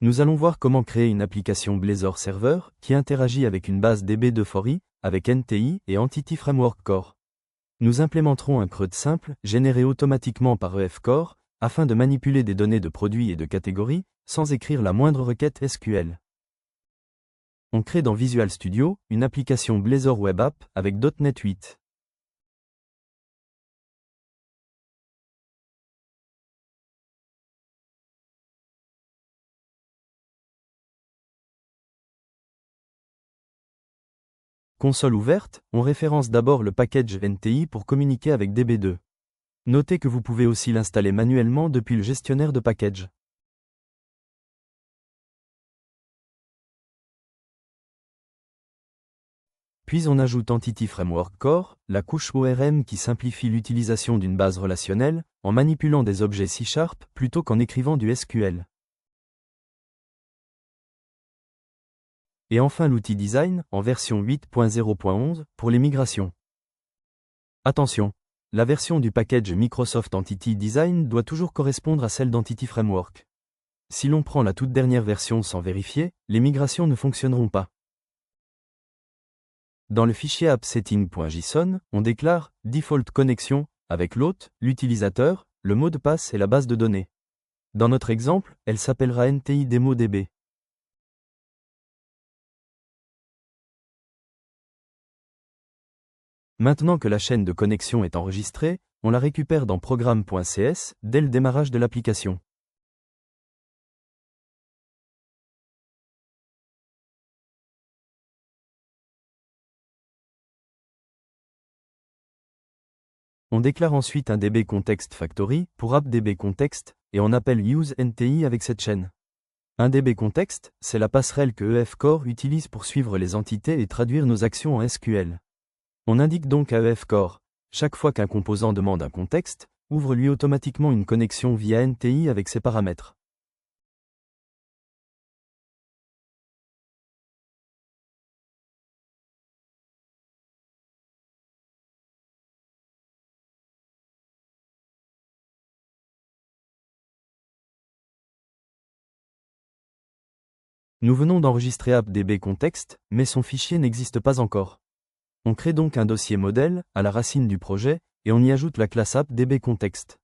Nous allons voir comment créer une application Blazor Server qui interagit avec une base DB2 avec NTI et Entity Framework Core. Nous implémenterons un CRUD simple, généré automatiquement par EF Core, afin de manipuler des données de produits et de catégories, sans écrire la moindre requête SQL. On crée dans Visual Studio une application Blazor Web App avec .NET 8. Console ouverte, on référence d'abord le package NTI pour communiquer avec DB2. Notez que vous pouvez aussi l'installer manuellement depuis le gestionnaire de package. Puis on ajoute Entity Framework Core, la couche ORM qui simplifie l'utilisation d'une base relationnelle, en manipulant des objets C# plutôt qu'en écrivant du SQL. Et enfin l'outil Design, en version 8.0.11, pour les migrations. Attention, la version du package Microsoft Entity Design doit toujours correspondre à celle d'Entity Framework. Si l'on prend la toute dernière version sans vérifier, les migrations ne fonctionneront pas. Dans le fichier appsetting.json, on déclare « default connection » avec l'hôte, l'utilisateur, le mot de passe et la base de données. Dans notre exemple, elle s'appellera NTI DemoDB. Maintenant que la chaîne de connexion est enregistrée, on la récupère dans programme.cs dès le démarrage de l'application. On déclare ensuite un DB Context Factory pour AppDB Context et on appelle useNTI avec cette chaîne. Un DB Context, c'est la passerelle que EF Core utilise pour suivre les entités et traduire nos actions en SQL. On indique donc à EF Core, chaque fois qu'un composant demande un contexte, ouvre-lui automatiquement une connexion via NTI avec ses paramètres. Nous venons d'enregistrer AppDB Context, mais son fichier n'existe pas encore. On crée donc un dossier modèle, à la racine du projet, et on y ajoute la classe AppDB Context.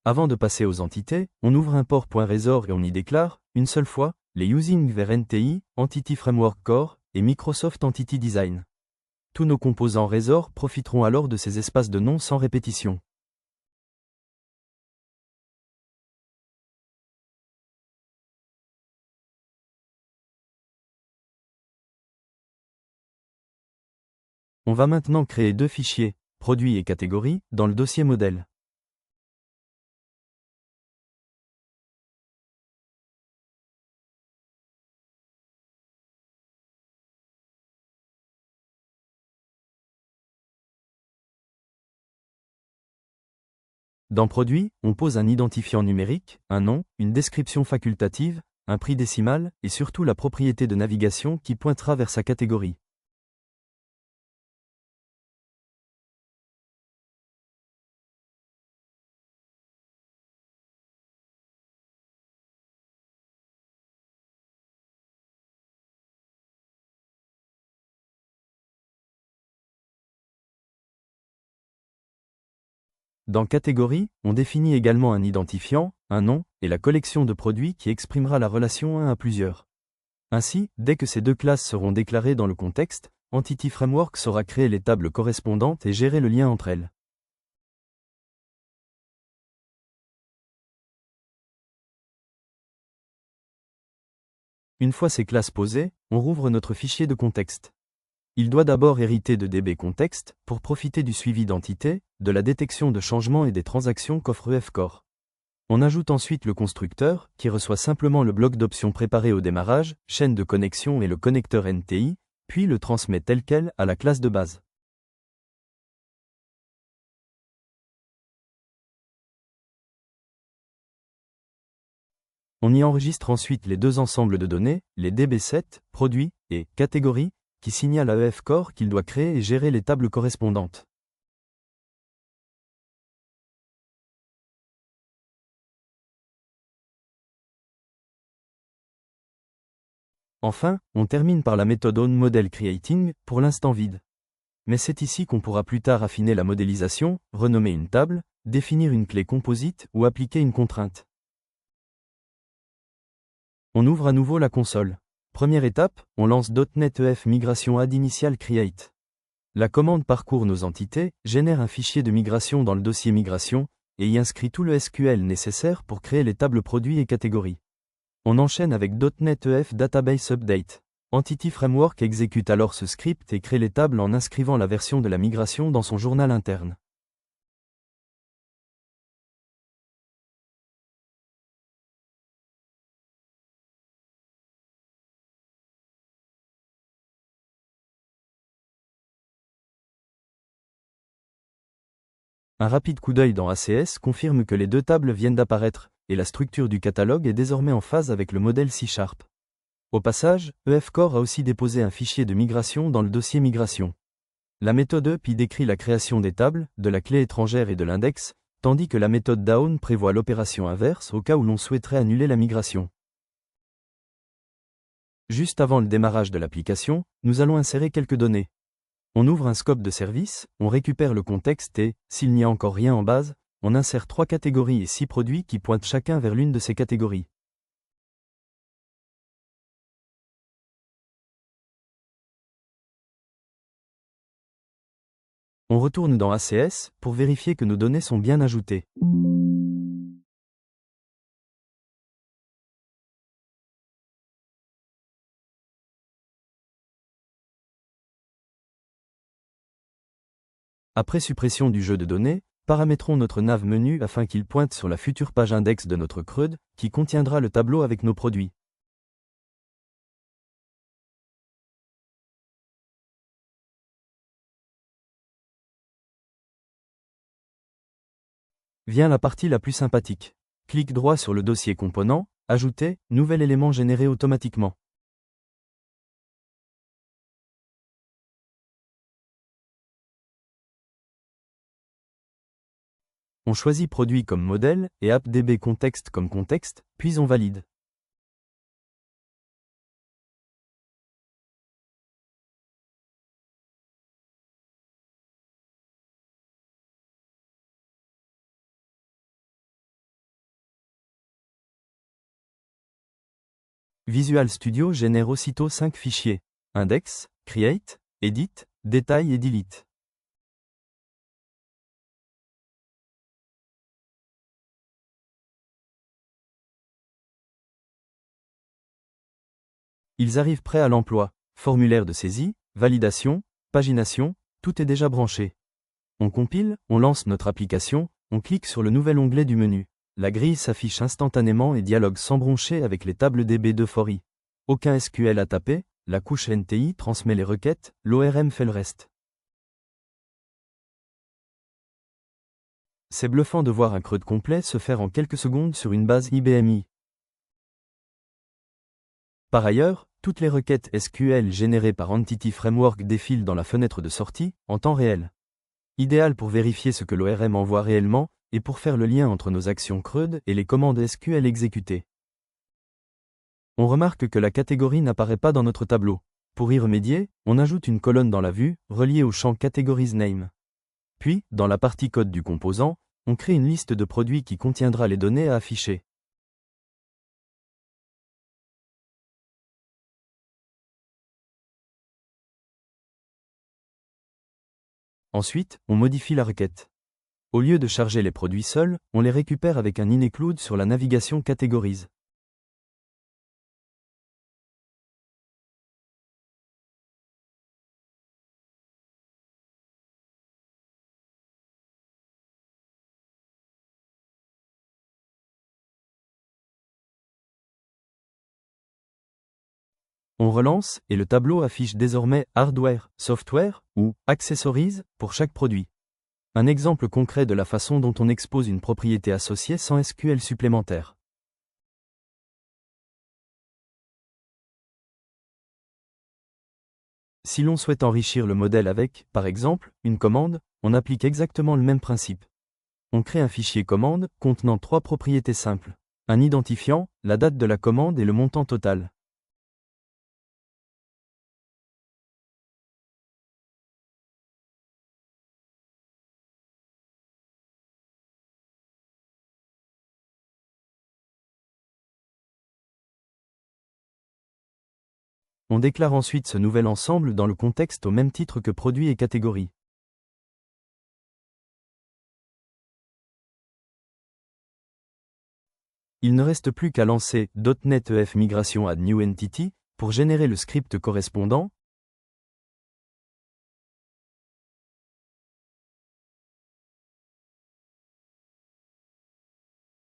Avant de passer aux entités, on ouvre un port.resort et on y déclare, une seule fois, les using vers NTI, Entity Framework Core et Microsoft Entity Design. Tous nos composants resort profiteront alors de ces espaces de nom sans répétition. On va maintenant créer deux fichiers, produits et catégories, dans le dossier modèle. Dans Produits, on pose un identifiant numérique, un nom, une description facultative, un prix décimal, et surtout la propriété de navigation qui pointera vers sa catégorie. Dans Catégorie, on définit également un identifiant, un nom, et la collection de produits qui exprimera la relation 1 à plusieurs. Ainsi, dès que ces deux classes seront déclarées dans le contexte, Entity Framework saura créer les tables correspondantes et gérer le lien entre elles. Une fois ces classes posées, on rouvre notre fichier de contexte. Il doit d'abord hériter de DB Context pour profiter du suivi d'entités, de la détection de changements et des transactions qu'offre EF Core. On ajoute ensuite le constructeur, qui reçoit simplement le bloc d'options préparé au démarrage, chaîne de connexion et le connecteur NTI, puis le transmet tel quel à la classe de base. On y enregistre ensuite les deux ensembles de données, les DB7, produits, et catégories, qui signalent à EF Core qu'il doit créer et gérer les tables correspondantes. Enfin, on termine par la méthode onModelCreating, pour l'instant vide. Mais c'est ici qu'on pourra plus tard affiner la modélisation, renommer une table, définir une clé composite ou appliquer une contrainte. On ouvre à nouveau la console. Première étape, on lance .NET EF Migration Add Initial Create. La commande parcourt nos entités, génère un fichier de migration dans le dossier migration, et y inscrit tout le SQL nécessaire pour créer les tables produits et catégories. On enchaîne avec .NET EF Database Update. Entity Framework exécute alors ce script et crée les tables en inscrivant la version de la migration dans son journal interne. Un rapide coup d'œil dans ACS confirme que les deux tables viennent d'apparaître, et la structure du catalogue est désormais en phase avec le modèle C#. Au passage, EF Core a aussi déposé un fichier de migration dans le dossier migration. La méthode up décrit la création des tables, de la clé étrangère et de l'index, tandis que la méthode down prévoit l'opération inverse au cas où l'on souhaiterait annuler la migration. Juste avant le démarrage de l'application, nous allons insérer quelques données. On ouvre un scope de service, on récupère le contexte et, s'il n'y a encore rien en base, on insère 3 catégories et 6 produits qui pointent chacun vers l'une de ces catégories. On retourne dans ACS pour vérifier que nos données sont bien ajoutées. Après suppression du jeu de données, paramétrons notre nav menu afin qu'il pointe sur la future page index de notre CRUD, qui contiendra le tableau avec nos produits. Vient la partie la plus sympathique. Clique droit sur le dossier composant, ajouter, nouvel élément généré automatiquement. On choisit produit comme modèle et AppDB contexte comme contexte, puis on valide. Visual Studio génère aussitôt 5 fichiers: index, create, edit, détail et delete. Ils arrivent prêts à l'emploi. Formulaire de saisie, validation, pagination, tout est déjà branché. On compile, on lance notre application, on clique sur le nouvel onglet du menu. La grille s'affiche instantanément et dialogue sans broncher avec les tables DB de Fori. Aucun SQL à taper, la couche NTI transmet les requêtes, l'ORM fait le reste. C'est bluffant de voir un CRUD complet se faire en quelques secondes sur une base IBMI. Par ailleurs, toutes les requêtes SQL générées par Entity Framework défilent dans la fenêtre de sortie, en temps réel. Idéal pour vérifier ce que l'ORM envoie réellement, et pour faire le lien entre nos actions CRUD et les commandes SQL exécutées. On remarque que la catégorie n'apparaît pas dans notre tableau. Pour y remédier, on ajoute une colonne dans la vue, reliée au champ Categories Name. Puis, dans la partie code du composant, on crée une liste de produits qui contiendra les données à afficher. Ensuite, on modifie la requête. Au lieu de charger les produits seuls, on les récupère avec un include sur la navigation Categories. On relance, et le tableau affiche désormais Hardware, Software, ou Accessories, pour chaque produit. Un exemple concret de la façon dont on expose une propriété associée sans SQL supplémentaire. Si l'on souhaite enrichir le modèle avec, par exemple, une commande, on applique exactement le même principe. On crée un fichier commande contenant 3 propriétés simples: un identifiant, la date de la commande et le montant total. On déclare ensuite ce nouvel ensemble dans le contexte au même titre que produit et catégorie. Il ne reste plus qu'à lancer .NET EF Migration Add New Entity pour générer le script correspondant.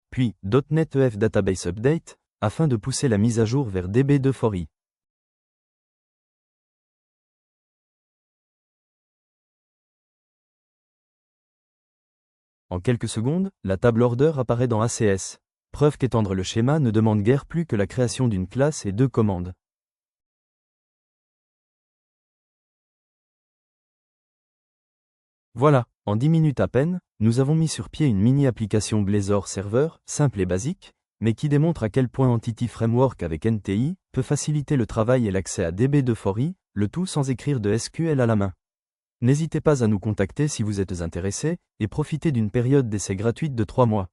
Puis .NET EF Database Update afin de pousser la mise à jour vers DB2 En quelques secondes, la table order apparaît dans ACS. Preuve qu'étendre le schéma ne demande guère plus que la création d'une classe et 2 commandes. Voilà, en 10 minutes à peine, nous avons mis sur pied une mini-application Blazor Server, simple et basique, mais qui démontre à quel point Entity Framework avec NTI peut faciliter le travail et l'accès à DB2 le tout sans écrire de SQL à la main. N'hésitez pas à nous contacter si vous êtes intéressé, et profitez d'une période d'essai gratuite de 3 mois.